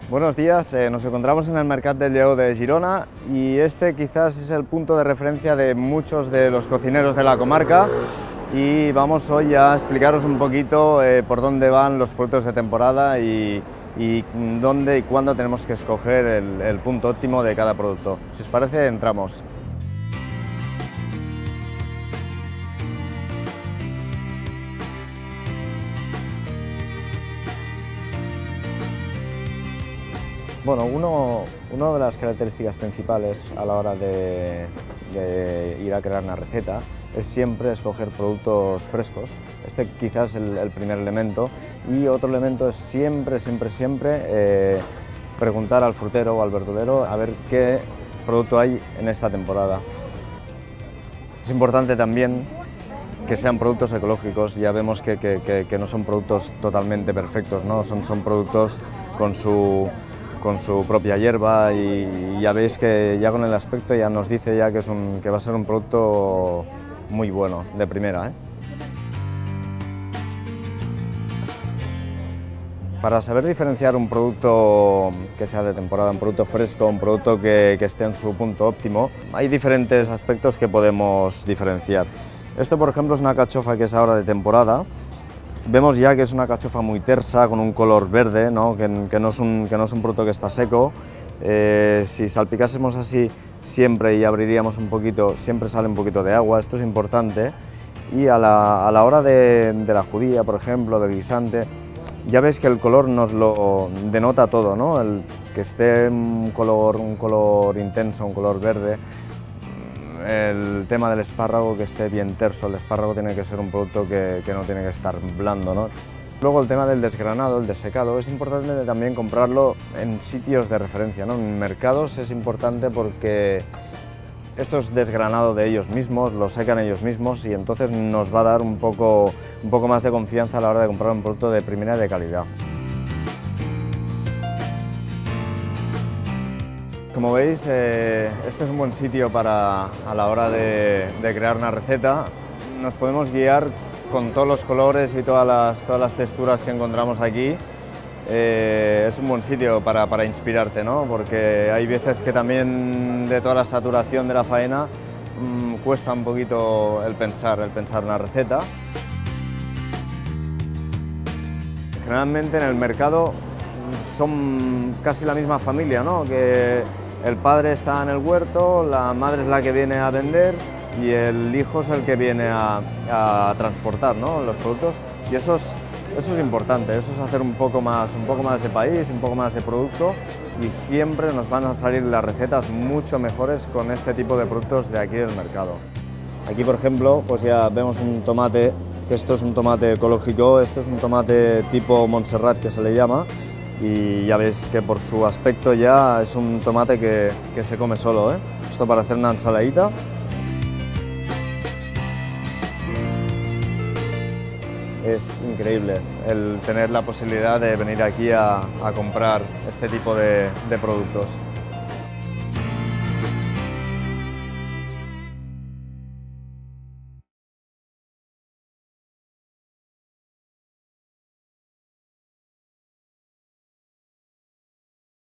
Buenos días, nos encontramos en el Mercat del Lleó de Girona y este quizás es el punto de referencia de muchos de los cocineros de la comarca y vamos hoy a explicaros un poquito por dónde van los productos de temporada y dónde y cuándo tenemos que escoger el punto óptimo de cada producto. Si os parece, entramos. Bueno, una de las características principales a la hora de ir a crear una receta es siempre escoger productos frescos. Este quizás es el primer elemento, y otro elemento es siempre preguntar al frutero o al verdulero a ver qué producto hay en esta temporada. Es importante también que sean productos ecológicos. Ya vemos que no son productos totalmente perfectos, ¿no? Son productos con su propia hierba, y ya veis que ya con el aspecto ya nos dice ya que va a ser un producto muy bueno, de primera, ¿eh? Para saber diferenciar un producto que sea de temporada, un producto fresco, un producto que esté en su punto óptimo, hay diferentes aspectos que podemos diferenciar. Esto, por ejemplo, es una cachofa que es ahora de temporada. Vemos ya que es una cachofa muy tersa, con un color verde, ¿no? Que no es un producto que está seco. Si salpicásemos así siempre y abriríamos un poquito, siempre sale un poquito de agua, esto es importante. Y a la hora de la judía, por ejemplo, del guisante, ya veis que el color nos lo denota todo, ¿no? El que esté un color intenso, un color verde. El tema del espárrago, que esté bien terso. El espárrago tiene que ser un producto que no tiene que estar blando, ¿no? Luego el tema del desgranado, el desecado, es importante también comprarlo en sitios de referencia, ¿no? En mercados es importante porque esto es desgranado de ellos mismos, lo secan ellos mismos, y entonces nos va a dar un poco más de confianza a la hora de comprar un producto de primera y de calidad. Como veis, este es un buen sitio a la hora de crear una receta. Nos podemos guiar con todos los colores y todas las texturas que encontramos aquí. Es un buen sitio para inspirarte, ¿no? Porque hay veces que también, de toda la saturación de la faena, cuesta un poquito el pensar una receta. Generalmente en el mercado son casi la misma familia, ¿no? Que el padre está en el huerto, la madre es la que viene a vender y el hijo es el que viene a transportar, ¿no? Los productos, y eso es importante, eso es hacer un poco más de país, un poco más de producto, y siempre nos van a salir las recetas mucho mejores con este tipo de productos de aquí del mercado. Aquí, por ejemplo, pues ya vemos un tomate, que esto es un tomate ecológico, esto es un tomate tipo Montserrat, que se le llama, y ya veis que por su aspecto ya es un tomate que se come solo, ¿eh? Esto para hacer una ensaladita. Es increíble el tener la posibilidad de venir aquí a comprar este tipo de productos.